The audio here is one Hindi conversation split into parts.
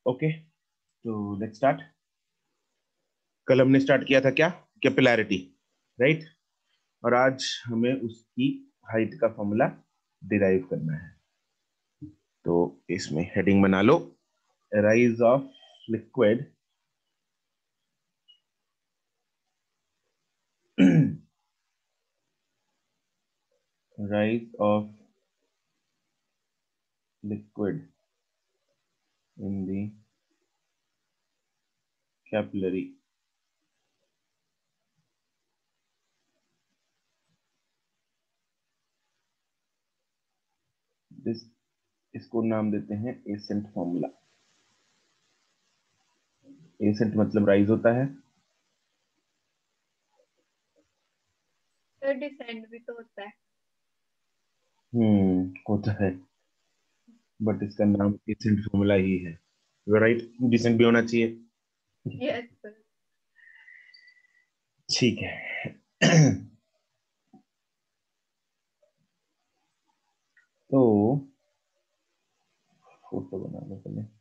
ओके, तो लेट्स स्टार्ट। कल हमने स्टार्ट किया था क्या, कैपिलैरिटी, राइट। और आज हमें उसकी हाइट का फॉर्मूला डिराइव करना है। तो इसमें हेडिंग बना लो, rise of liquid rise of liquid in the capillary this, इसको नाम देते हैं एसेंट फॉर्मूला। एसेंट मतलब राइज होता है, तो डिसेंड भी तो होता है। होता है, बट इसका नाम एसेंट फॉर्मूला ही है, राइट। डिसेंट भी होना चाहिए, यस सर। ठीक है। तो फोटो बना लो पहले।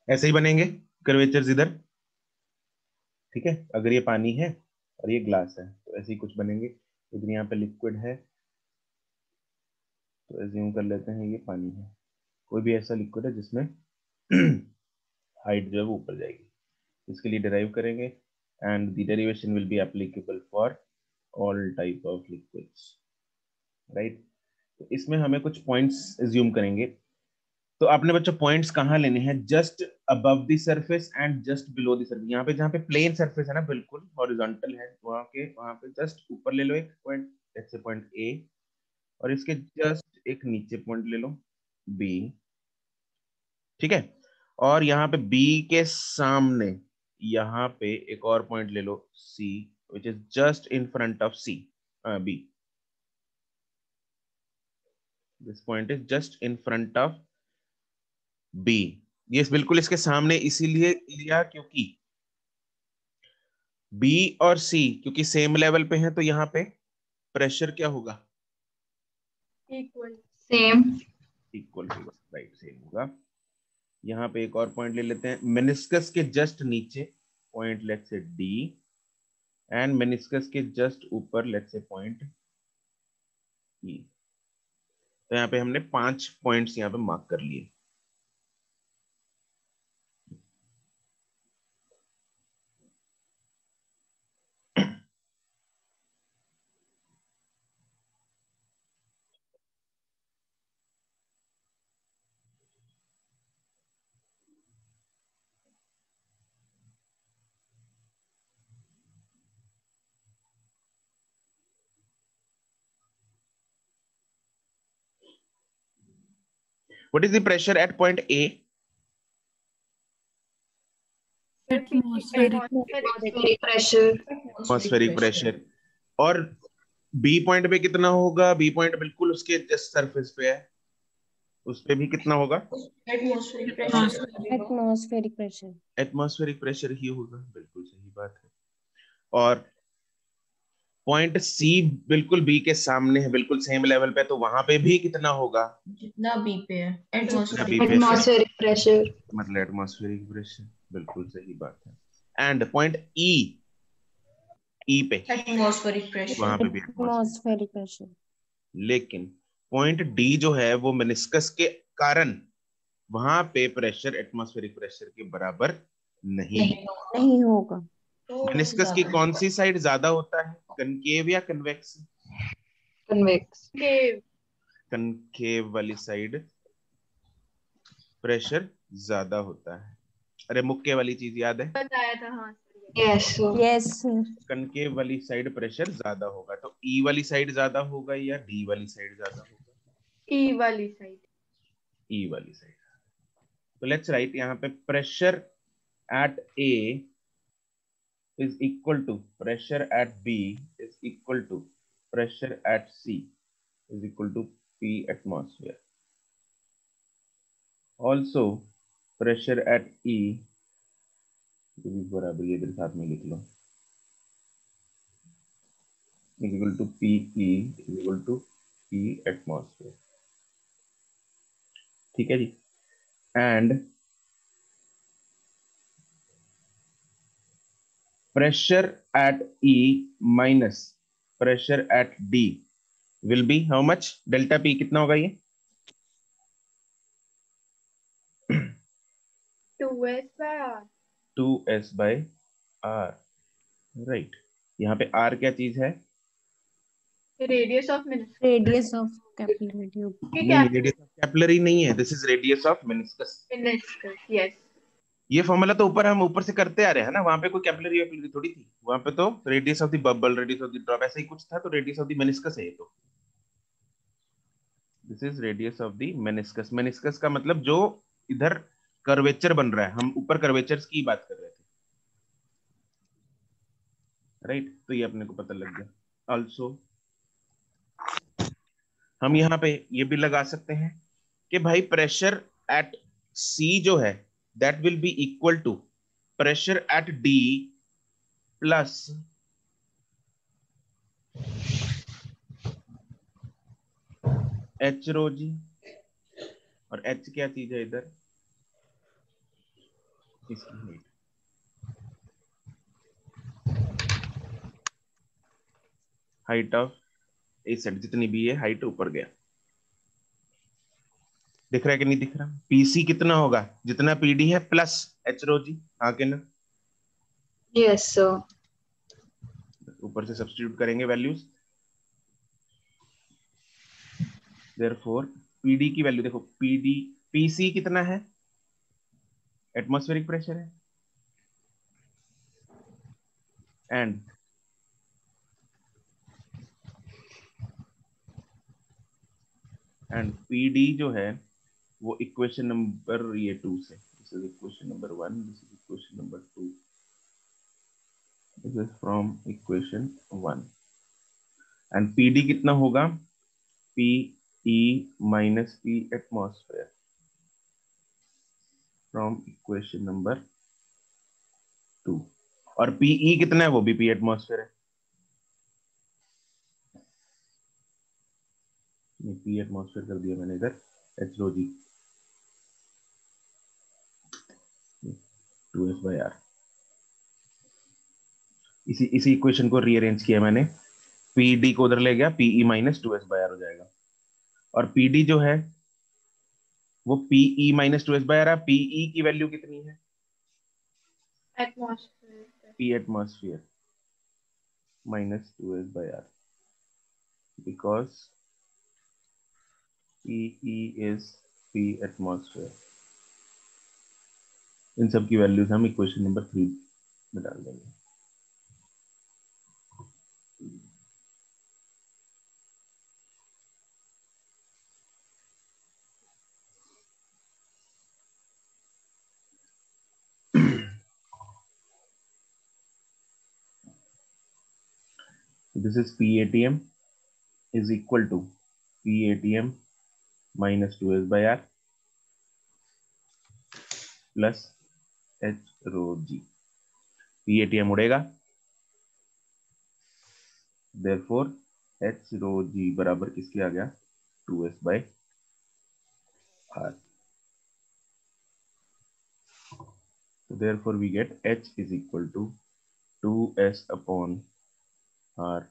ऐसे ही बनेंगे कर्वेचर्स इधर, ठीक है। अगर ये पानी है और ये ग्लास है तो ऐसे ही कुछ बनेंगे। इधर यहाँ पे लिक्विड है तो एज्यूम कर लेते हैं ये पानी है। कोई भी ऐसा लिक्विड है जिसमें हाइट जो है वो ऊपर जाएगी, इसके लिए डिराइव करेंगे। And the derivation will be applicable for all type of liquids, right. तो इसमें हमें कुछ पॉइंट्स एज्यूम करेंगे। तो आपने बच्चों पॉइंट्स कहाँ लेने हैं, just above the surface and just below the surface. यहाँ पे जहाँ पे प्लेन सरफेस है ना, बिल्कुल हॉरिजॉन्टल है, वहां पे जस्ट ऊपर ले लो एक पॉइंट, जैसे पॉइंट ए, और इसके जस्ट एक नीचे पॉइंट ले लो बी, ठीक है। और यहाँ पे बी के सामने यहाँ पे एक और पॉइंट ले लो C, which is just in front of C, B. This point is just in front of B. ये बिल्कुल इसके सामने इसीलिए लिया क्योंकि बी और सी क्योंकि सेम लेवल पे हैं, तो यहाँ पे प्रेशर क्या होगा, इक्वल। सेम। इक्वल होगा, राइट, सेम होगा। यहाँ पे एक और पॉइंट ले लेते हैं, मेनिस्कस के जस्ट नीचे point let's say D, and meniscus के जस्ट ऊपर लेट्स से पॉइंट ई। तो यहाँ पे हमने 5 पॉइंट्स यहाँ पे मार्क कर लिए। What is the pressure at point A? Atmospheric pressure. Atmospheric pressure. और बी पॉइंट पे कितना होगा, बी पॉइंट बिल्कुल उसके जस्ट सरफेस पे है, उस पे भी कितना होगा, atmospheric pressure. Atmospheric pressure. Atmospheric pressure ही होगा, बिल्कुल सही बात है। और पॉइंट सी बिल्कुल बी के सामने है, बिल्कुल सेम लेवल पे, तो वहां पे भी कितना होगा, जितना बी पे है जितना बी एटमॉस्फेरिक पे है, एटमॉस्फेरिक प्रेशर। मतलब एटमॉस्फेरिक प्रेशर, बिल्कुल सही बात है। एंड पॉइंट ई, ई पे एटमॉस्फेरिक वहां प्रेशर। पे भी एटमॉस्फेरिक, एटमॉस्फेरिक प्रेशर। लेकिन पॉइंट डी जो है वो मेनिस्कस के कारण वहां पे प्रेशर एटमॉस्फेरिक प्रेशर के बराबर नहीं है। नहीं होगा। मेनिस्कस की कौन सी साइड ज्यादा होता है, कनकेव या कन्वेक्स, कन्वेक्स। केव। कनकेव वाली साइड प्रेशर ज्यादा होता है। अरे मुक्के वाली चीज याद है, बताया था हाँ sir. Yes, sir. Yes, sir. Concave वाली साइड प्रेशर ज्यादा होगा, तो ई वाली साइड ज्यादा होगा या डी वाली साइड ज्यादा होगा? ई वाली साइड। ई वाली साइड। तो लेट्स राइट यहाँ पे pressure at A is equal to pressure at B is equal to pressure at C is equal to P atmosphere. Also pressure at E is बराबर, ये इधर साथ में लिख लो, is equal to PE is equal to P atmosphere. ठीक है जी। and pressure at E minus pressure at D will be how much? delta P कितना होगा ये? 2s by r। 2s by r, right. यहाँ पे r क्या चीज है? Radius of meniscus. Radius of capillary tube. नहीं, रेडियस ऑफ कैपिलरी नहीं है, this is radius of meniscus. Meniscus, yes. ये फॉर्मूला तो हम ऊपर से करते आ रहे हैं ना, वहां पे कोई कैपिलरी थोड़ी थी, वहां पे तो radius of the bubble, radius of the drop ऐसा ही कुछ था, तो रेडियस ऑफ द मेनिस्कस है ये। तो this is radius of the meniscus. Meniscus का मतलब जो इधर कर्वेचर बन रहा है, हम ऊपर कर्वेचर्स की बात कर रहे थे, राइट। तो ये अपने को पता लग गया। ऑल्सो हम यहाँ पे ये भी लगा सकते हैं कि भाई प्रेशर एट सी जो है that will be equal to pressure at D plus h rho g. और एच क्या चीज है इधर? इसकी height. Height of a set जितनी भी है, हाइट ऊपर गया। दिख रहा है कि नहीं दिख रहा? पीसी कितना होगा? जितना पीडी है प्लस एच रो जी, हाँ के ना? Yes, sir. ऊपर से सब्स्टिट्यूट करेंगे वैल्यूज। देयरफॉर पीडी की वैल्यू देखो, पीडी पीसी कितना है? एटमॉस्फेरिक प्रेशर है। एंड पीडी जो है वो इक्वेशन नंबर ये 2 से, this is equation number 1, this is equation number 2, this is from equation 1। And PD कितना होगा? PE minus P atmosphere from equation number 2। और पीई कितना है? वो भी पी एटमॉस्फेयर है। पी एटमॉस्फेयर कर दिया मैंने इधर, H rho g 2s by r। इसी इक्वेशन को रीअरेंज किया मैंने, पीडी को उधर ले गया, PE minus 2s by r हो जाएगा। और पीडी जो है वो PE minus 2s by r। PE की वैल्यू कितनी है? Atmosphere. P atmosphere minus 2s by r, because PE is P atmosphere. इन सब की वैल्यूज हम इक्वेशन नंबर 3 में डाल देंगे। This is PATM is equal to PATM minus 2s by r plus h rho g। PATM उड़ेगा, therefore h rho g बराबर किसके आ गया? 2s by r। So therefore we get h is equal to 2s upon r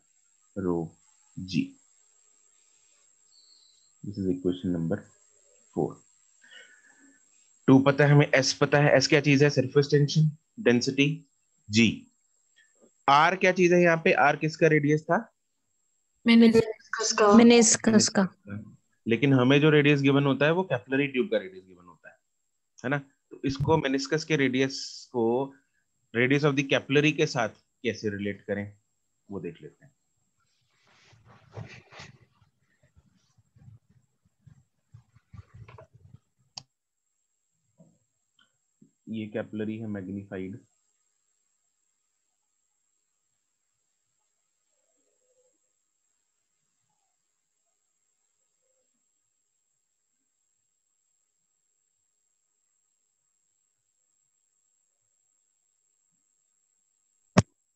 rho g। This is equation number 4। 2 पता है हमें, s पता है। s क्या चीज है? Surface tension, density, g। r क्या चीज है? यहाँ पे r किसका रेडियस था? Meniscus का। Meniscus का। लेकिन हमें जो रेडियस गिवन होता है वो कैपिलरी ट्यूब का रेडियस गिवन होता है ना? तो इसको मेनिस्कस के रेडियस को रेडियस ऑफ द कैपिलरी के साथ कैसे रिलेट करें वो देख लेते हैं। ये कैपिलरी है मैग्नीफाइड,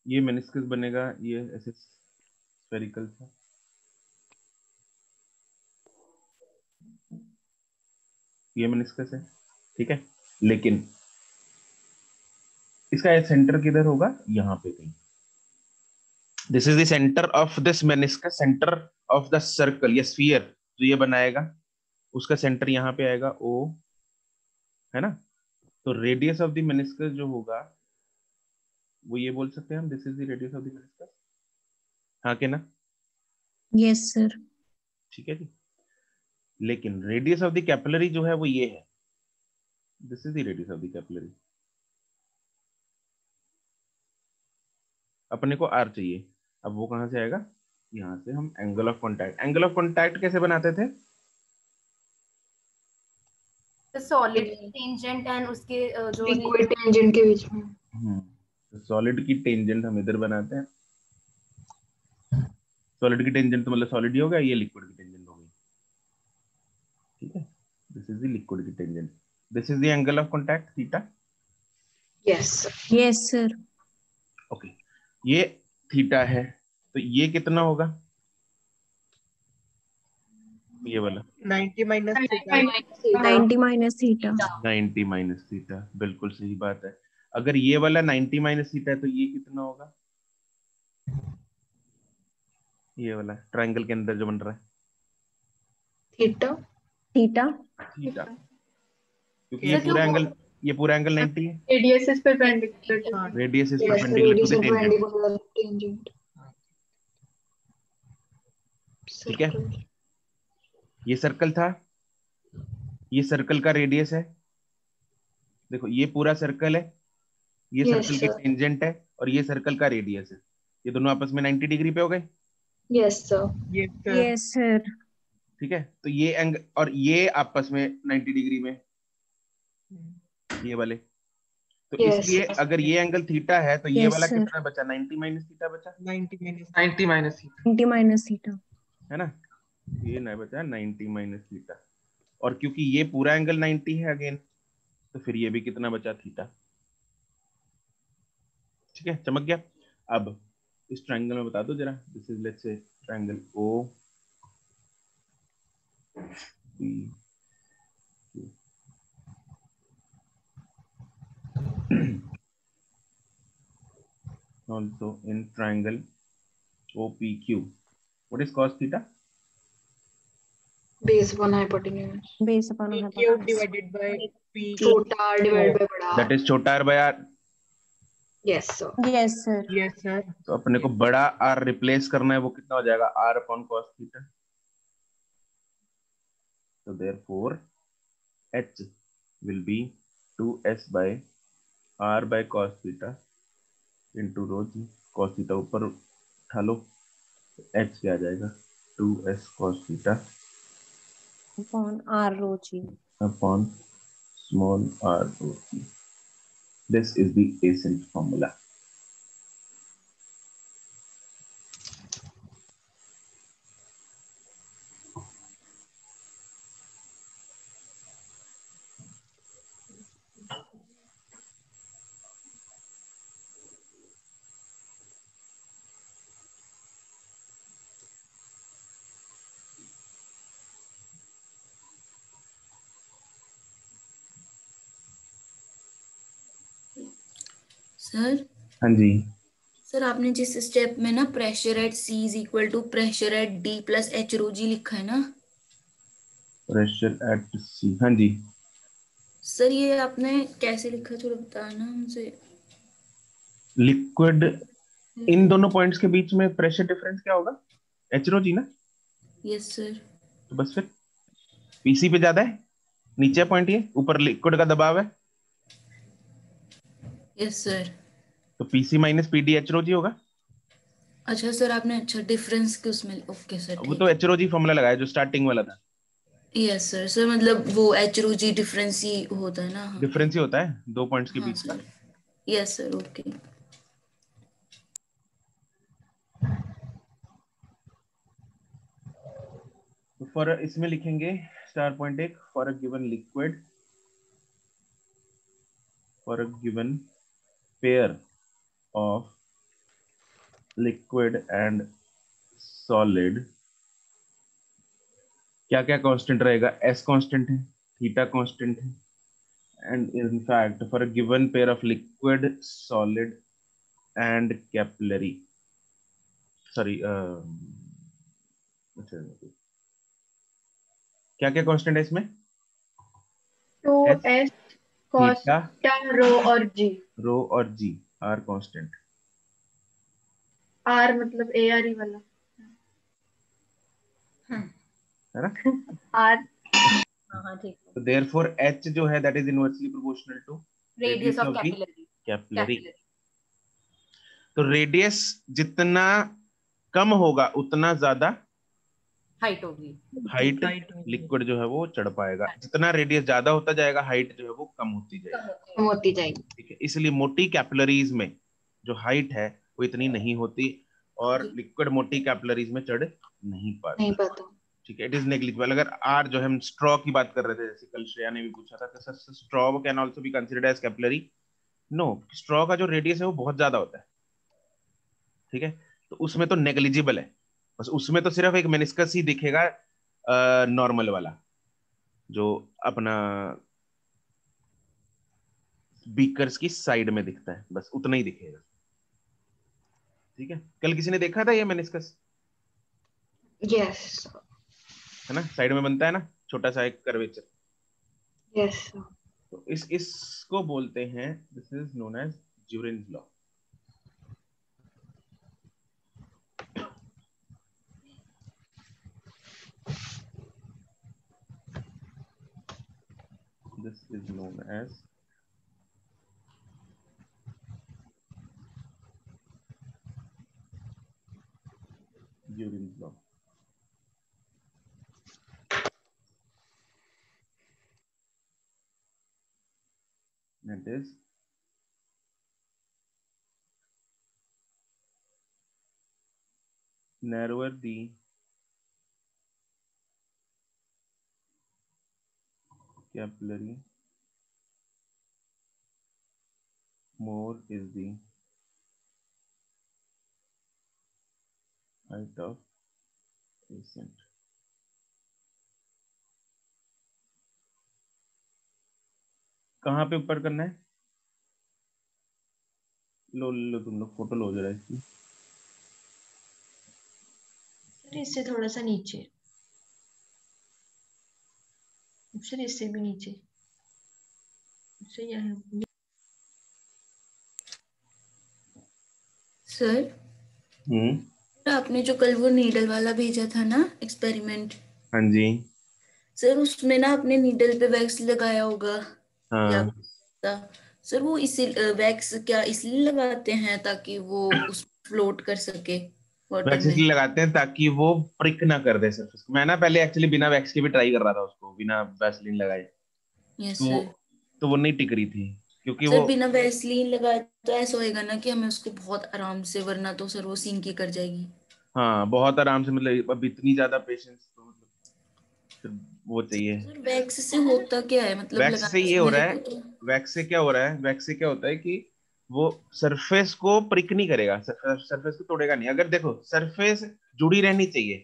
ये मेनिस्कस बनेगा, ये ऐसे स्फेरिकल था, ये मेनिस्कस है, ठीक है। लेकिन इसका सेंटर किधर होगा, यहाँ पे कहीं। This is the centre of this meniscus, centre of the circle या स्फीयर जो ये बनाएगा, उसका सेंटर यहाँ पे आएगा ओ, है ना। तो रेडियस ऑफ द मेनिस्कस जो होगा वो ये बोल सकते हैं हम, this is the radius of the meniscus, हाँ के ना। Yes, sir. ठीक है जी। लेकिन रेडियस ऑफ द कैपिलरी जो है वो ये है, this is the radius of the capillary. अपने को आर चाहिए, अब वो कहां से आएगा, यहां से हम angle of contact, angle of contact कैसे बनाते थे, सॉलिड टेंजेंट एंड उसके जो लिक्विड टेंजेंट के बीच में। सॉलिड की टेंजेंट हम इधर बनाते हैं, सॉलिड की टेंजेंट तो मतलब सॉलिड ही होगा, ये लिक्विड की टेंजेंट होगी, ठीक है। दिस इज द लिक्विड की tangent, this is the angle of contact theta. Yes. Yes, sir. Okay, ये थीटा है, तो ये कितना होगा, ये वाला 90 minus theta. 90 minus theta. 90 minus theta, बिल्कुल सही बात है। अगर ये वाला 90 माइनस थीटा है तो ये कितना होगा, ये वाला ट्रायंगल के अंदर जो बन रहा है, थीटा। Theta. थीटा, क्योंकि Yes, ये पूरा एंगल 90 है, रेडियस इज परपेंडिकुलर। हाँ, radius is Yes, perpendicular to radius the is tangent, perpendicular tangent. ठीक है। Circle. ये सर्कल था, ये सर्कल का रेडियस है, देखो ये पूरा सर्कल है, ये Yes, सर्कल की sir. टेंजेंट है, और ये सर्कल का रेडियस है, ये दोनों आपस में 90 डिग्री पे हो गए, Yes, sir. yes sir, Yes, sir. ठीक है। तो ये एंगल और ये आपस में 90 डिग्री में, ये वाले, तो Yes, इसलिए sir. अगर ये एंगल थीटा है तो ये Yes, वाला sir. कितना बचा, 90 माइनस थीटा बचा, 90 माइनस थीटा। 90 minus theta. है ना, ये ना बचा 90 माइनस थीटा, और क्योंकि ये पूरा एंगल 90 है अगेन, तो फिर ये भी कितना बचा, थीटा, ठीक है, चमक गया। अब इस ट्रायंगल में बता दो जरा, this is let's say triangle O P Q, also in triangle OPQ, what is cos theta, Base upon hypotenuse. Base upon Q hypotenuse. divided by P। छोटा R divided by बड़ा that R. is छोटा r by r, Yes, sir. Yes, sir. Yes sir। तो अपने को बड़ा r रिप्लेस करना है, वो कितना हो जाएगा, r upon cos theta, so therefore h will be 2s by r by cos theta into rho g, cos theta ऊपर उठा लो, h क्या आ जाएगा, 2s cos theta Upon R rho G. upon small r rho g. This is the ascent formula. Sir हाँ जी, सर आपने जिस स्टेप में ना pressure at C is equal to pressure at D plus H rho g लिखा है ना प्रेशर एट सी, हाँ जी, सर, ये आपने कैसे लिखा थोड़ा बताना मुझे। लिक्विड इन दोनों पॉइंट्स के बीच में प्रेशर डिफरेंस क्या होगा, एच रो जी ना, यस सर। तो बस फिर पीसी पे ज्यादा है, नीचे पॉइंट, ये ऊपर लिक्विड का दबाव है, यस सर। तो PC minus PD H rho जी होगा। अच्छा सर आपने अच्छा डिफरेंस के उसमें ओके सर वो ठीक तो है। एच रो जी फॉर्मूला लगाया जो स्टार्टिंग वाला था। यस सर सर मतलब वो एच रो जी डिफरेंस ही होता है ना। हाँ डिफरेंस ही होता है 2 पॉइंट्स के हाँ बीच का। Sir yes sir okay. तो फॉर इसमें लिखेंगे स्टार पॉइंट एक, for a given liquid, for a given pair of liquid and solid, क्या क्या कांस्टेंट रहेगा, एस कांस्टेंट है, थीटा कांस्टेंट है, and in fact for a given pair of liquid solid and capillary, sorry क्या क्या कांस्टेंट है इसमें, 2s एस, cos थीटा, रो और g। रो और जी आर कांस्टेंट। r मतलब ar ही वाला है ना। r हाँ ठीक है। तो देयरफॉर एच जो है that is inversely proportional to radius radius of of the capillary. Capillary. तो रेडियस जितना कम होगा उतना ज्यादा हाइट होगी। हाइट Height होगी। लिक्विड जो है वो चढ़ पाएगा, जितना रेडियस ज्यादा होता जाएगा हाइट जो है वो कम होती जाएगी। कम होती जाएगी। ठीक है, इसलिए मोटी कैपिलरीज में जो हाइट है वो इतनी नहीं होती और लिक्विड मोटी कैपिलरीज में चढ़ नहीं पाता। नहीं पता। ठीक है, इट इज नेग्लिजिबल। अगर आर जो है हम स्ट्रॉ की बात कर रहे थे, जैसे कल श्रेया ने भी पूछा था कि straw can also be considered as capillary. No, straw का जो रेडियस है वो बहुत ज्यादा होता है। ठीक है, तो उसमें तो नेग्लिजिबल है, बस उसमें तो सिर्फ एक मेनिस्कस ही दिखेगा नॉर्मल वाला जो अपना बीकर्स की साइड में दिखता है, बस उतना ही दिखेगा। ठीक है, कल किसी ने देखा था ये मेनिस्कस, यस है ना, साइड में बनता है ना छोटा सा एक कर्वेचर। यस तो इसको बोलते हैं, this is known as Jurin's law. This is known as Newton's law. That is narrower the capillary, more is the height of ascent. कहाँ पे ऊपर करना है, लो लो तुम लोग फोटो लो जरा इसकी। सर इससे थोड़ा सा नीचे, सर इससे भी नीचे, सर यहाँ। सर आपने जो कल वो नीडल वाला भेजा था ना एक्सपेरिमेंट, हाँ जी। सर उसमें ना आपने नीडल पे वैक्स लगाया होगा या हाँ, सर वो इसी वैक्स क्या इसलिए लगाते हैं ताकि वो उस फ्लोट कर सके वाटर वैक्स में। इसलिए लगाते हैं ताकि वो प्रिक ना कर दे सरफेस को। मैं ना पहले एक्चुअली बिना वैक्स के भी ट्राई कर रहा था उसको, बिना वैसलीन लगाए, यस तो सर। तो वो नहीं टिक रही थी क्योंकि सर वो, बिना वैसलीन लगाए तो ऐसा होएगा ना कि हमें उसको बहुत आराम से, वरना तो सर वो सिंक ही कर जाएगी। हाँ बहुत आराम से, मतलब अब इतनी ज्यादा पेशेंस तो मतलब फिर वो चाहिए। सर वैक्स से होता क्या है, मतलब वैक्स से लगाने ये से हो रहा मेरे है, को तो वैक्स से क्या हो रहा है, वैक्स से क्या होता है कि वो सरफेस को प्रिक नहीं करेगा, सरफेस को तोड़ेगा नहीं। अगर देखो सरफेस जुड़ी रहनी चाहिए,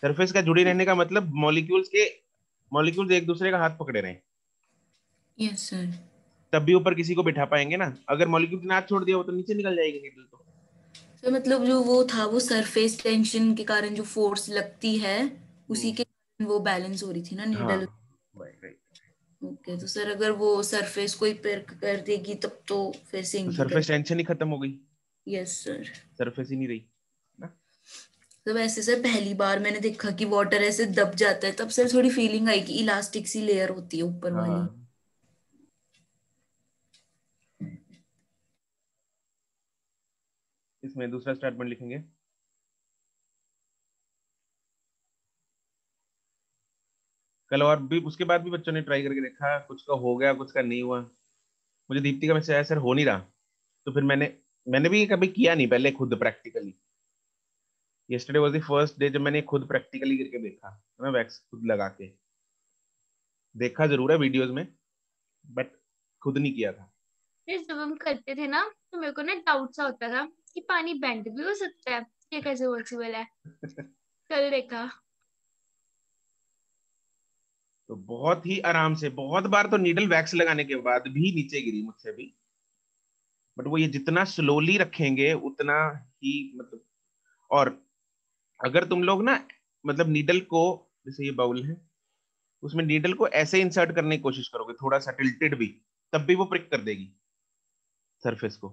सरफेस का जुड़ी रहने का मतलब मॉलिक्यूल्स एक दूसरे का हाथ पकड़े रहे, यस सर। तब भी ऊपर किसी को बिठा पाएंगे ना। अगर मॉलिक्यूल्स ने हाथ छोड़ दिया वो तो नीचे निकल जाएगी नीडल तो। सर मतलब जो वो था वो सरफेस टेंशन के कारण जो फोर्स लगती है उसी के कारण वो बैलेंस हो रही थी ना हाँ, नीडल। राइट। ओके तो सर अगर वो सरफेस को ही पिर्क कर देगी तब तो फिर तो सिंक ही कर। सरफेस टेंशन ही खत्म हो गई, यस सर। सरफेस ही नहीं रही ना। तो वैसे सर पहली बार मैंने देखा कि वाटर ऐसे दब जाता है, तब सर थोड़ी फीलिंग आई कि इलास्टिक सी लेयर होती है ऊपर हाँ, वाली। इसमें दूसरा स्टेटमेंट लिखेंगे, कल और भी उसके बाद भी बच्चों ने ट्राई करके देखा, कुछ का हो गया कुछ का नहीं हुआ। मुझे दीप्ति का मैसेज आया सर हो नहीं रहा, तो फिर मैंने भी कभी किया नहीं पहले खुद practically. yesterday was the first day जब मैंने खुद प्रैक्टिकली करके देखा, मैं वैक्स खुद लगा के देखा जरूर है वीडियोस में, बट खुद नहीं किया था। फिर जब हम करते थे ना तो मेरे को ना डाउट सा होता था कि पानी बेंड भी हो सकता है, ये कैसे पॉसिबल है। कल देखा। तो बहुत ही आराम से, बहुत बार तो नीडल वैक्स लगाने के बाद भी नीचे गिरी मुझसे भी, बट वो ये जितना स्लोली रखेंगे उतना ही मतलब। और अगर तुम लोग ना मतलब नीडल को, जैसे ये बाउल है, उसमें नीडल को ऐसे इंसर्ट करने की कोशिश करोगे थोड़ा सा टिल्टेड भी, तब भी वो प्रिक कर देगी सरफेस को,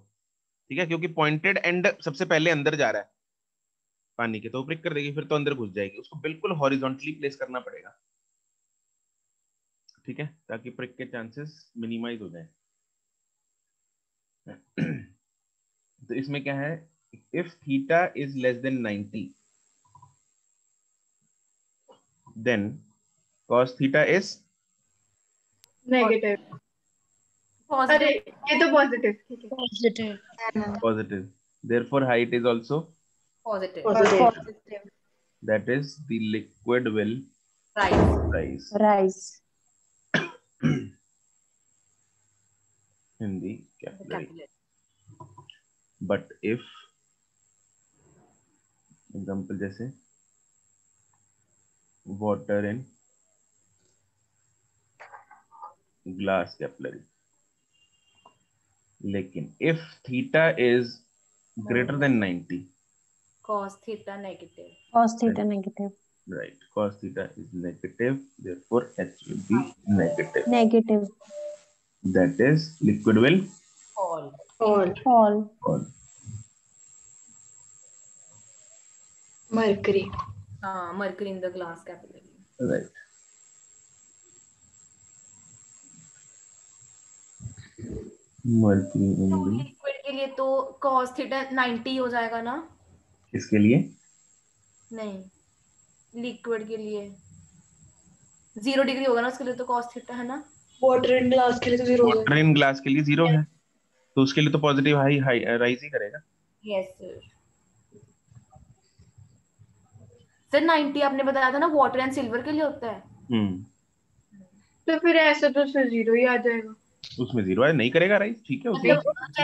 ठीक है, क्योंकि पॉइंटेड एंड सबसे पहले अंदर जा रहा है पानी के, तो वो प्रिक कर देगी, फिर तो अंदर घुस जाएगी। उसको बिल्कुल हॉरिजॉन्टली प्लेस करना पड़ेगा, ठीक है, ताकि प्रिक के चांसेस मिनिमाइज हो जाए। तो इसमें क्या है, if theta is less than 90 then cos theta is negative. अरे ये तो पॉजिटिव, ठीक है। Positive. positive, therefore height is also, positive. Positive. that is the liquid will right. rise in the capillary. But if example जैसे water in glass capillary, लेकिन if theta is greater than 90, cos theta negative. Cos theta negative. right, cos theta is negative, therefore h will be negative. Negative. That is liquid will Fall. Fall. fall. Mercury. Mercury in the glass capillary. Right. Mercury in the, liquid के लिए तो cos theta 90 हो जाएगा ना? किसके लिए? नहीं, लिक्विड के लिए 0 डिग्री होगा ना, उसके लिए तो cos theta है ना? Water in glass के लिए तो 0 वाटर इन ग्लास के लिए 0 है, तो उसके लिए तो पॉजिटिव हाई राइज ही करेगा। Yes sir. सर 90 आपने बताया था ना वाटर एंड सिल्वर के लिए होता है। तो फिर ऐसे तो फिर 0 ही आ जाएगा। उसमें 0 है, नहीं करेगा राइज, ठीक है, उसी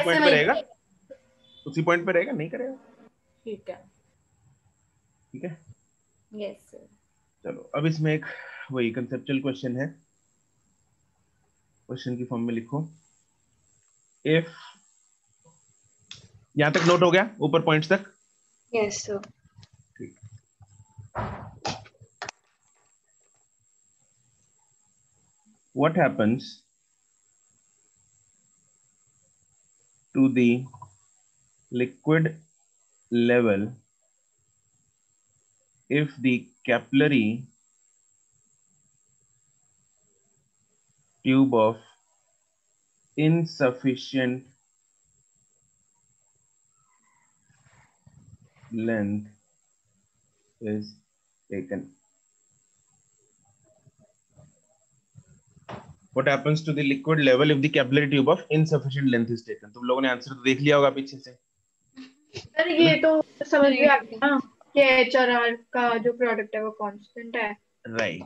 पॉइंट पे रहेगा, उसी पॉइंट पे रहेगा, नहीं करेगा। ठीक है, ठीक है, यस सर। चलो अब इसमें एक वही कंसेप्चुअल क्वेश्चन है, क्वेश्चन की फॉर्म में लिखो। इफ, यहां तक नोट हो गया ऊपर पॉइंट्स तक? Yes sir. ठीक। What happens to the liquid level if the capillary tube of insufficient length is taken? What happens to the liquid level if the capillary tube of insufficient length is taken? तुम लोगों ने आंसर तो देख लिया होगा पीछे से। सर ये तो समझ में आ गया ना कि एच और आर का जो प्रोडक्ट है वो कांस्टेंट है, राइट,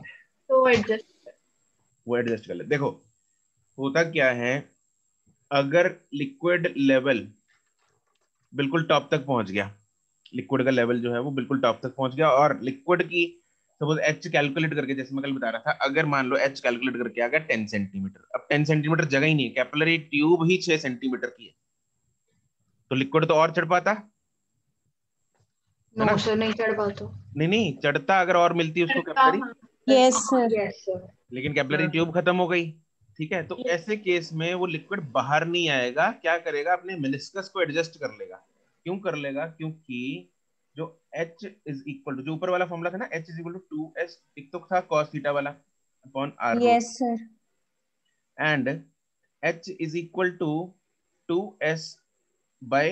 तो एडजस्ट कर ले। देखो होता क्या है, अगर लिक्विड लेवल बिल्कुल टॉप तक पहुंच गया, लिक्विड का लेवल जो है वो बिल्कुल टॉप तक पहुंच गया, और लिक्विड की सपोज एच कैलकुलेट करके, जैसे मैं कल बता रहा था, अगर मान लो एच कैलकुलेट करके आ गया 10 सेंटीमीटर, अब 10 सेंटीमीटर जगह ही नहीं है, कैपिलरी ट्यूब ही 6 सेंटीमीटर की है, तो लिक्विड तो और चढ़ पाता है No ना? sir, नहीं चढ़ पाता। नहीं चढ़ता, अगर और मिलती उसको capillary, Yes sir. Yes sir. लेकिन कैपिलरी ट्यूब खत्म हो गई, ठीक है, तो ऐसे केस में वो लिक्विड बाहर नहीं आएगा, क्या करेगा, अपने मेनिस्कस को एडजस्ट कर लेगा। क्यों कर लेगा? क्योंकि जो H इज इक्वल टू, जो ऊपर वाला फॉर्मूला था ना, H is equal to 2s, एक तो था cos थीटा वाला upon r, Yes sir. And H is equal to 2s by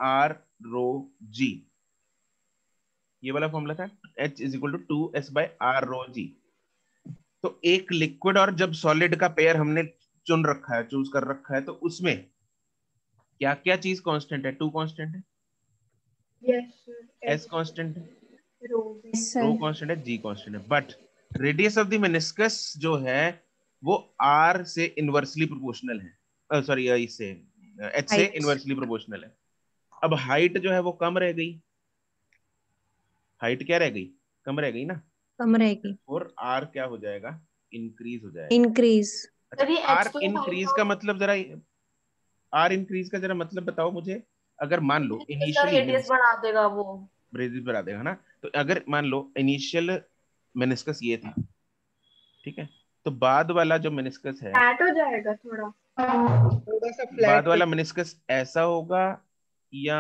r rho g, ये वाला फॉर्मूला था, H is equal to 2S/R rho g. तो एक लिक्विड और जब सॉलिड का पेयर हमने चुन रखा है, चूज कर रखा है, तो उसमें क्या क्या चीज कांस्टेंट है? 2 कांस्टेंट है, Yes, sir. S कांस्टेंट है, Rho. Yes, रो sir. कांस्टेंट है, G कांस्टेंट है, but radius of the meniscus जो है वो R से इनवर्सली प्रोपोर्शनल है, सॉरी इससे H से Height. इनवर्सली प्रोपोर्शनल है। अब हाइट जो है वो कम रह गई, हाइट क्या रह गई? कम रह गई ना, कम रहेगी। और R क्या हो जाएगा? इंक्रीज हो जाएगा। Increase. अच्छा, तभी R H तो इंक्रीज का मतलब जरा, R इंक्रीज का जरा मतलब बताओ मुझे। अगर मान लो इसका इनिशियली रेडियस बढ़ा देगा वो। रेडियस बढ़ा देगा ना, तो अगर मान लो इनिशियल मेनिस्कस ये था, ठीक है, तो बाद वाला जो मेनिस्कस है, Flat हो जाएगा थोड़ा। थोड़ा सा बाद फ्लैट वाला मेनिस्कस ऐसा होगा या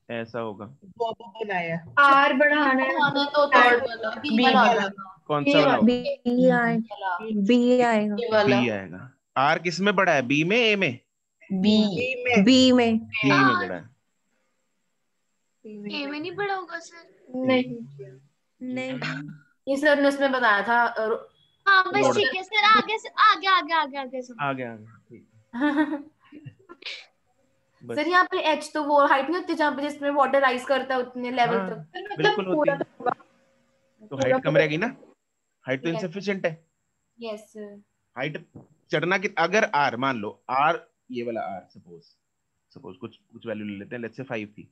ऐसा होगा? बॉबो बनाया। R बढ़ाना है बढ़ाना तो Flat थर्ड वाला B B वाला वाला। होगा। कौन सा वाला होगा? B आए वाला B आएगा। B वाला बी आएगा। R किस में बड़ा है? बी में, ए में? B बी में। B में बी में बड़ा है। ए में नहीं पढ़ा होगा सर? नहीं। नहीं। ये सर ने उसमें बताया था हाँ बस Lord. ठीक है सर, आगे से आगे आगे आगे आगे सब। आ गया ठीक। बस सर यहाँ पे H तो वो हाइट नहीं होती जहाँ पे जिसमें वाटर राइज करता है उतने लेवल हाँ, तक। बिल्कुल होती है। तो हाइट कम रहेगी ना, हाइट तो Yes. इनसफिशिएंट है। Yes sir. हाइट चढ़ना कि अगर R मान लो, R ये वाला R सपोज कुछ वैल्यू ले लेते हैं, लेट्स से 5 थी,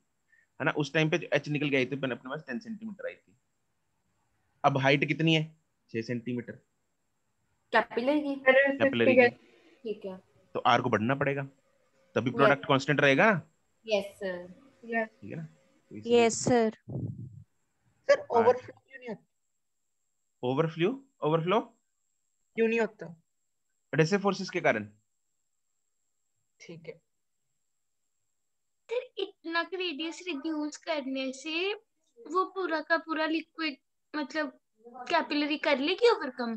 है ना, उस टाइम पे H निकल गई थी, अपने पास 10 सेंटीमीटर आई थी। अब हाइट कितनी है? 6 सेंटीमीटर कैपिलरी की। कैपिलरी की। ठीक है। तो R को बढ़ना पड़ेगा, तभी प्रोडक्ट कांस्टेंट रहेगा ना, यस सर। ठीक है ना। तो इसलिए Yes sir. सर ओवरफ्लो क्यों नहीं होता? ओवरफ्लो क्यों नहीं होता? एडहेसिव फोर्सेस के कारण। ठीक है। फिर इतना रेडियस रिड्यूस करने से वो पूरा का पूरा लिक्विड मतलब कैपिलरी कर लेगी ओवरकम।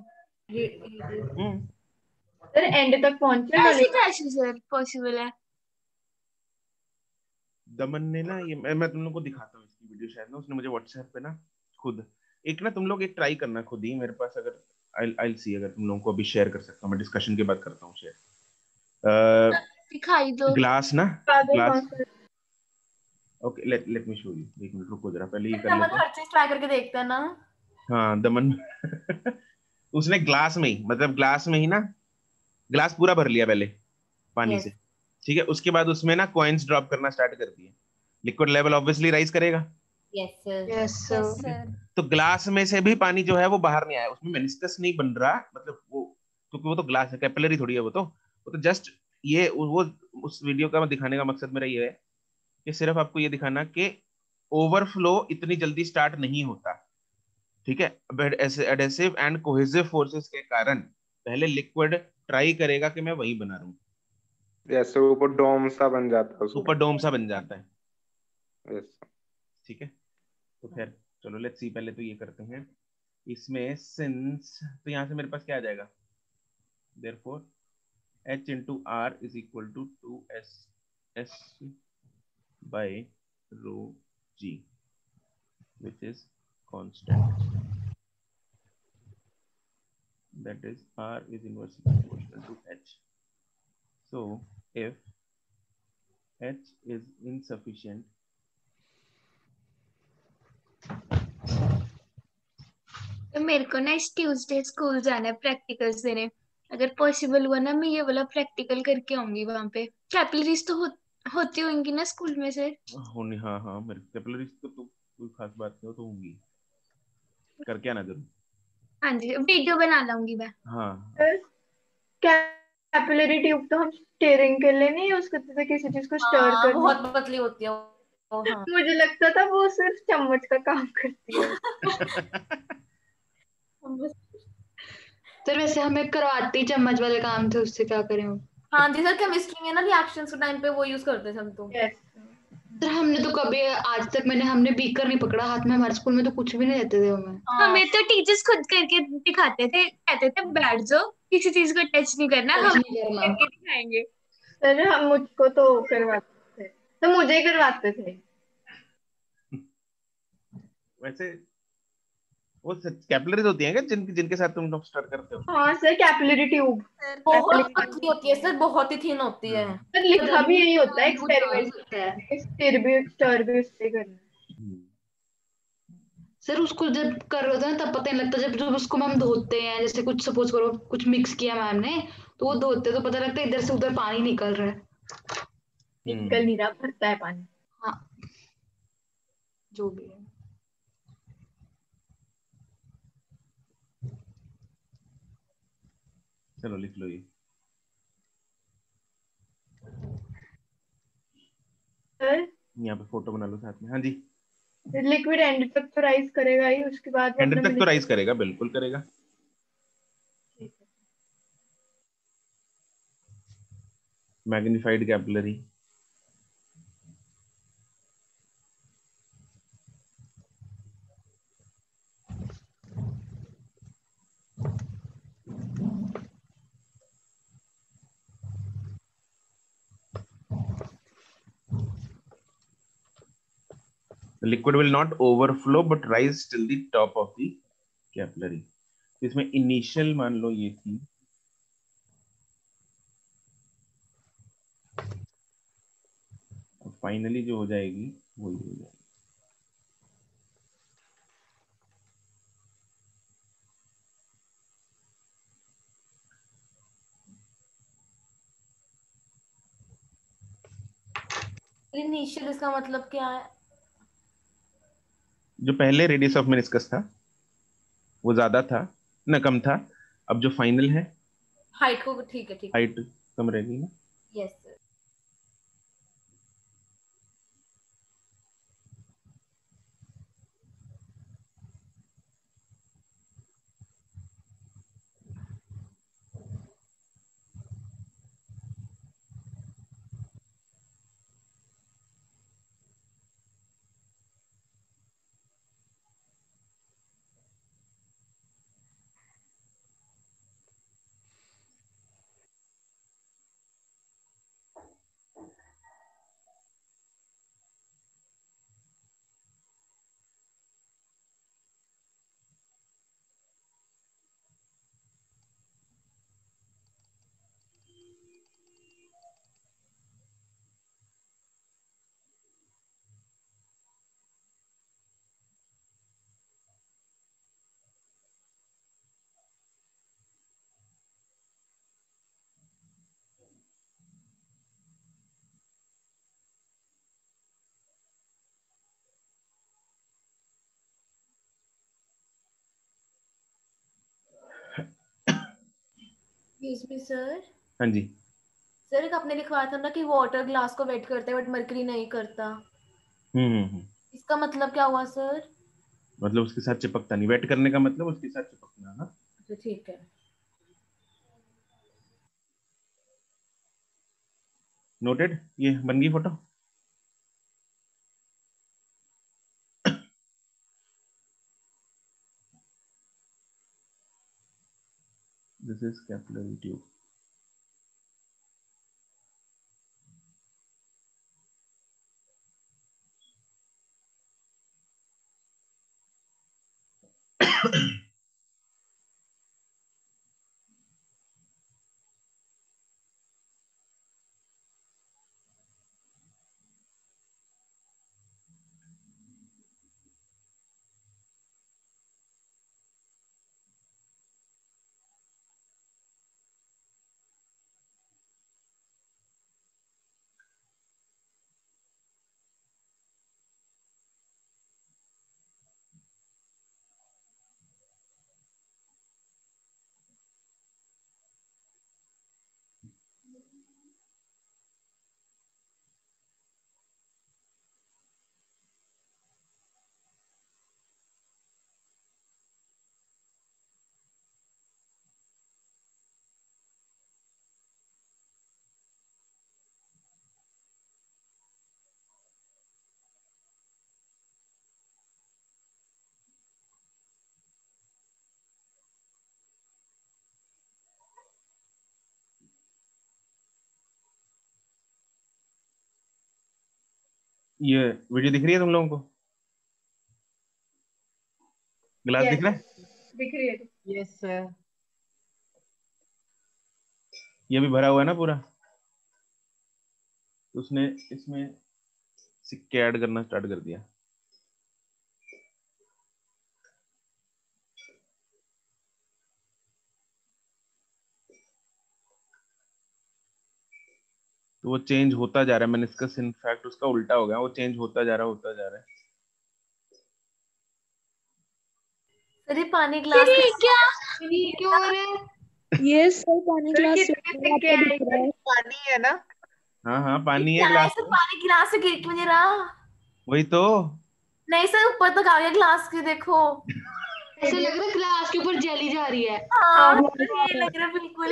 सर एंड तक पहुंचे ऐसे कैसे सर पॉसिबल है? दमन ने ना, ये मैं तुम लोग को दिखाता हूँ इसकी वीडियो, शायद ना उसने मुझे व्हाट्सएप पे ना खुद एक ना, तुम लोग एक ट्राई करना खुद ही, मेरे पास अगर आई सी, अगर तुम लोगों को अभी शेयर कर सकता हूँ, मैं डिस्कशन के बाद करता हूँ शेयर। दिखाई दो। ग्लास ना, glass, okay let me show you, एक मिनट रुको जरा, पहले ये कर दमन लेते हैं। हर चीज ट्राई करके देखता है ना। हाँ दमन उसने ग्लास में ही, मतलब ग्लास में ही ना, ग्लास पूरा भर लिया पहले पानी Yes. से, ठीक है, उसके बाद उसमें ना कॉइन्स ड्रॉप करना स्टार्ट कर दिए, लिक्विड लेवल ऑब्वियसली राइज करेगा। Yes sir. Yes sir. तो ग्लास में से भी पानी जो है वो बाहर नहीं आया, उसमें मेनिस्कस नहीं बन रहा, मतलब वो, क्योंकि वो तो ग्लास है, कैपिलरी थोड़ी है वो तो जस्ट ये वो उस वीडियो का दिखाने का मकसद मेरा ये है कि सिर्फ आपको ये दिखाना कि ओवरफ्लो इतनी जल्दी स्टार्ट नहीं होता, ठीक है। एडहेसिव एंड कोहेसिव फोर्सेस के कारण पहले लिक्विड ट्राई करेगा कि मैं वही बना रहा हूँ, जैसे ऊपर डोम सा बन जाता है उसका। ऊपर डोम सा बन जाता है, Yes. ठीक है। तो खैर चलो लेट्स सी, पहले तो ये करते हैं इसमें सिंस, तो यहाँ से मेरे पास क्या आ जाएगा, therefore H into R is equal to 2S by rho G, which is constant, that is R is inversely proportional to H. So if H is insufficient, तो मेरे को ना इस ट्यूसडे स्कूल जाना है प्रैक्टिकल्स देने, अगर पॉसिबल हुआ ना मैं ये वाला प्रैक्टिकल करके आऊंगी वहां पे। कैपिलरीज तो होती होंगी ना स्कूल में सर? होनी, हाँ हाँ, मेरे कैपिलरीज तो कोई खास बात नहीं हो, तो होंगी, करके आना जरूर। हाँ जी, वीडियो बना लाऊंगी मैं। हाँ कैपिलरी ट्यूब तो हम स्टीयरिंग के लिए नहीं यूज करते थे, किसी चीज को स्टर हाँ, करने। बहुत पतली होती है वो। हाँ। मुझे लगता था वो सिर्फ चम्मच का काम करती है। सर वैसे हमें करवाती चम्मच वाले काम थे, उससे क्या करें हम? हाँ जी सर, केमिस्ट्री में ना रिएक्शंस के टाइम पे वो यूज करते थे हम तो। सर हमने तो कभी आज तक हमने बीकर नहीं पकड़ा हाथ में, हमारे स्कूल में तो कुछ भी नहीं देते थे हमें। हमें तो टीचर्स खुद करके दिखाते थे, कहते थे बैठ जाओ, किसी चीज को टच नहीं करना, हम करके दिखाएंगे। सर हम मुझको तो करवाते थे, तो मुझे ही करवाते थे। वैसे वो कैपिलरीज होती हैं क्या जिनके साथ तुम लोग स्टार्ट करते हो? हाँ सर, कैपिलरी ट्यूब। सर बहुत कैपिलरी पतली होती है सर, बहुत ही थिन होती है। सर लिखा भी यही होता है, वो डाल एक्सपेरिमेंट सकता है स्टर भी उस पे करना हम्म। सर। उसको जब कर रहे होते हैं ना तब पता नहीं लगता, जब जब उसको मैम धोते हैं, जैसे कुछ सपोज करो कुछ मिक्स किया मैम ने, तो वो धोते तो पता लगता है इधर से उधर पानी निकल रहा है। निकल नहीं रहा, भरता है पानी। हाँ, जो भी है। चलो लिख लो ये। सर यहाँ पे फोटो बना लो साथ में। हाँ जी। लिक्विड एंड तक तो राइज करेगा ही, उसके बाद वो एंड अपने तक तो राइज करेगा, बिल्कुल करेगा। Magnified capillary. The liquid will not overflow but rise till the top of the capillary। इसमें इनिशियल मान लो ये थी, फाइनली जो हो जाएगी वही हो जाएगी। इनिशियल इसका मतलब क्या है? जो पहले रेडियस ऑफ मेनिस्कस था वो ज्यादा था ना, कम था। अब जो फाइनल है हाइट को, ठीक है ठीक है। हाइट कम रहेगी ना। Yes sir. Excuse me sir. हाँ जी। सर एक आपने लिखवाया था ना कि वाटर ग्लास को वेट करता है बट मरकरी नहीं करता, इसका मतलब क्या हुआ सर? मतलब उसके साथ चिपकता नहीं, वेट करने का मतलब उसके साथ चिपकना ना। अच्छा ठीक है। नोटेड। ये बन गई photo. This is capillary tube. ये वीडियो दिख रही है तुम लोगों को? Glass Yes. दिख रहा है? दिख रही है। Yes sir. ये भी भरा हुआ है ना पूरा? उसने इसमें सिक्के ऐड करना स्टार्ट कर दिया। तो वो चेंज होता जा रहा है। मेनिस्कस इनफैक्ट उसका उल्टा हो गया, वो चेंज होता जा रहा है। सर ये पानी ग्लास ये क्या? ये क्यों हो रहा है? यस सर, पानी सर ग्लास कितने सिक्के आपको दिख रहा है। पानी है ना? हाँ पानी क्या है है ग्लास सर? में। पानी गिलास से गिर क्यों नहीं रहा? वही तो। नहीं सर, ऊपर तक आ गया ग्लास के, देखो। ऐसा लग रहा है ग्लास के ऊपर जली जा रही है। हाँ हाँ, सर, ये लग रहा है बिल्कुल।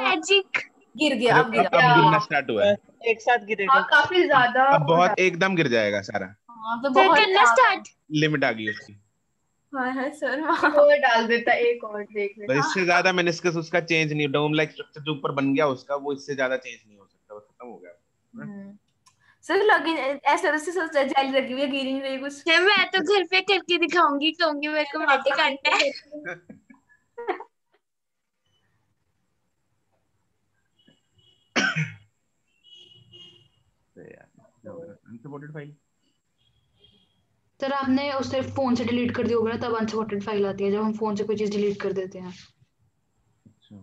मैजिक। गिर गया, अब गिरा। अब गिरना स्टार्ट हुआ है। एक साथ गिरेगा। हाँ काफी ज्यादा अब बहुत एकदम गिर जाएगा सारा। हाँ तो सर बहुत करना स्टार्ट। लिमिट आ गई उसकी। हाँ सर। और डाल देता, एक और देख बस लेता। इससे ज्यादा मेनिस्कस उसका चेंज नहीं, डोम लाइक स्ट्रक्चर जो ऊपर बन गया उसका, वो इससे ज्यादा चेंज नहीं हो सकता, वो खत्म हो गया। सर लगी ऐसा रस्सी से जाली लगी हुई है, गिर नहीं रही कुछ। सर मैं तो घर पे करके दिखाऊंगी, कहूंगी मेरे को मैजिक आता है। Unsupported file. सर आपने उसे फोन से डिलीट कर दिया होगा ना, तब अनसॉर्टेड फाइल आती है जब हम फोन से कोई चीज डिलीट कर देते हैं। अच्छा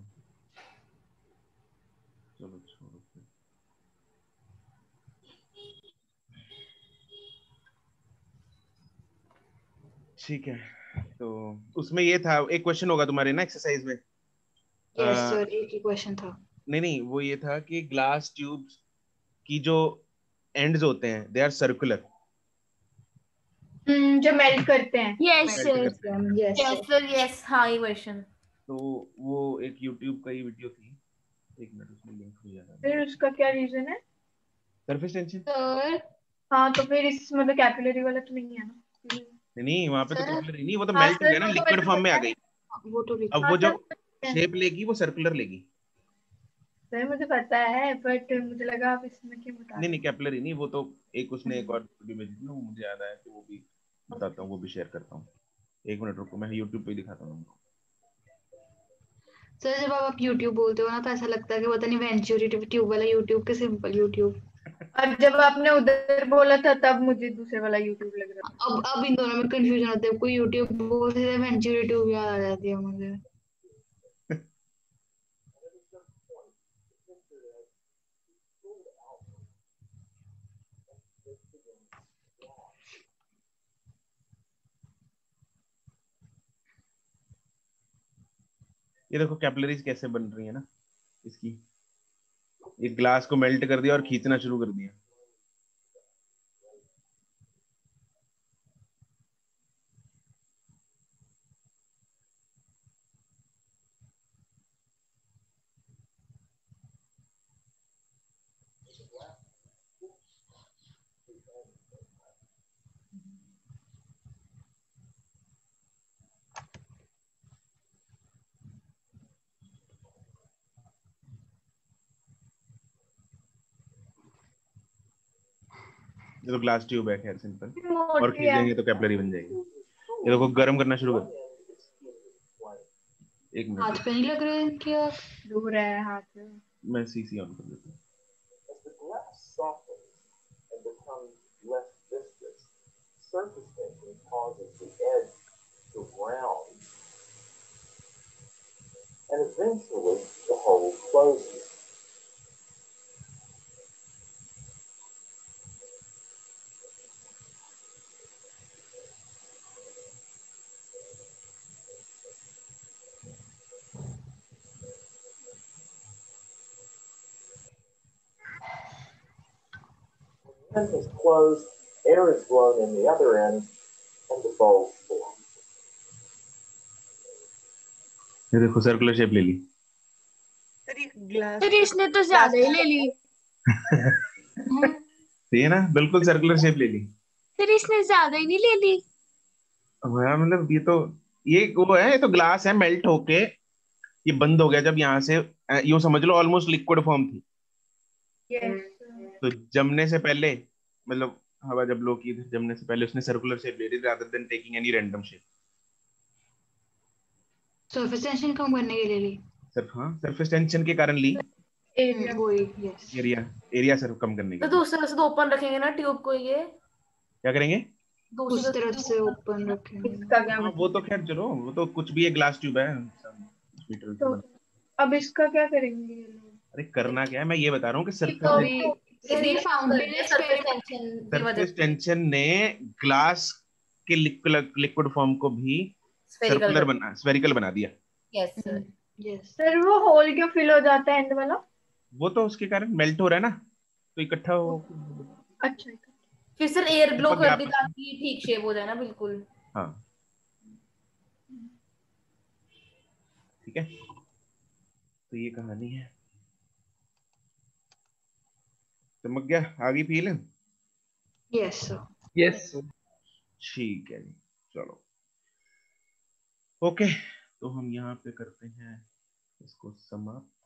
चलो छोड़ो फिर। ठीक है, तो उसमें ये था, एक क्वेश्चन होगा तुम्हारे ना एक्सरसाइज में। यस सर, एक ही क्वेश्चन था। नहीं वो ये था कि ग्लास ट्यूब्स की जो एंड्स होते हैं दे आर सर्कुलर। जो मेल्ट करते हैं। Yes sir. Yes yes sir, yes. हाँ ये क्वेश्चन। तो वो एक YouTube का ही वीडियो थी, एक मिनट उसमें लिंक हो जाएगा। फिर उसका क्या रीजन है? Surface tension. सर हाँ तो फिर इस मतलब कैपिलरी वाला तो नहीं है ना? नहीं वहां पे तो सर कैपिलरी नहीं, वो तो हाँ मेल्ट हो सर, गया ना, वो तो लिक्विड मेरे को फॉर्म में पता आ है। गई। वो तो अब हाँ वो सर, जब शेप लेगी वो सर्कुलर लेगी। सर मुझे पता है, बट मुझे लगा आप इसमें क्यों बता नहीं रहे कैपिलरी नहीं, वो तो एक उसने एक और वीडियो भेजी थी ना, वो मुझे याद आया कि वो भी बताता हूँ, वो भी शेयर करता हूँ। एक मिनट रुको, मैं YouTube पे ही दिखाता हूँ उनको। सर जब आप YouTube बोलते हो ना तो ऐसा लगता है कि पता नहीं वेंचुरी ट्यूब वाला YouTube के सिंपल YouTube। और जब आपने उधर बोला था तब मुझे दूसरे वाला यूट्यूब लग रहा था। अब इन दोनों में कंफ्यूजन होता है, कोई YouTube बोलते हैं वेंचुरी ट्यूब याद आ जाती है मुझे। ये देखो कैपिलरीज कैसे बन रही है ना इसकी, एक ग्लास को मेल्ट कर दिया और खींचना शुरू कर दिया। ये तो ग्लास ट्यूब है, खैर सिंपल, और मोटी खींच है। देंगे तो कैपिलरी बन जाएगी। ये देखो गर्म करना शुरू कर, एक मिनट हाथ पे नहीं लग रहे हैं क्या? दूर है हाथ से। मैं सीसी ऑन कर देता हूँ। surface tension causes the edge to round, and eventually the hole closes. When the end is closed, air is blown in the other end, and the bulge forms. ये देखो सर्कुलर शेप ले ली। सर ये ग्लास सर इसने तो ज्यादा ही ले ली। सही है ना, बिल्कुल सर्कुलर शेप ले ली। सर इसने ज्यादा ही नहीं ले ली। हाँ मतलब ये तो, ये वो है, ये तो ग्लास है मेल्ट होके ये बंद हो गया जब यहाँ से, यूं समझ लो ऑलमोस्ट लिक्विड फॉर्म थी। यस। तो जमने से पहले मतलब हवा जब लो की इधर जमने से पहले उसने सर्कुलर शेप ले ली rather than taking any random shape. Surface tension कम करने के लिए ली। सिर्फ हाँ सरफेस टेंशन के कारण ली। एरिया वही यस। एरिया सिर्फ कम करने के तो लिए। दूसरी तरफ से तो ओपन रखेंगे ना ट्यूब को, ये क्या करेंगे? उस तरफ से ओपन रखेंगे। इसका क्या हाँ वो तो खैर चलो वो तो कुछ भी है, ग्लास ट्यूब है मीटर तो अब इसका क्या करेंगे ये लोग? अरे करना क्या है मैं ये बता रहा हूँ कि तो अभी इसलिए फाउंटेन सरफेस टेंशन की वजह सरफेस टेंशन ने ग्लास के लिक्विड फॉर्म को भी स्फेरिकल बना दिया। Yes sir. यस सर वो होल क्यों फिल हो जाता है एंड वाला? वो तो उसके कारण मेल्ट हो रहा है ना, तो इकट्ठा हो। अच्छा फिर सर एयर ब्लो चिपक कर गया दी आपस में। ताकि ठीक शेप हो जाए ना बिल्कुल। हाँ ठीक है, तो ये कहानी है। चमक गया, आगे फील। Yes sir. यस ठीक है जी, चलो ओके, तो हम यहाँ पे करते हैं इसको समाप्त।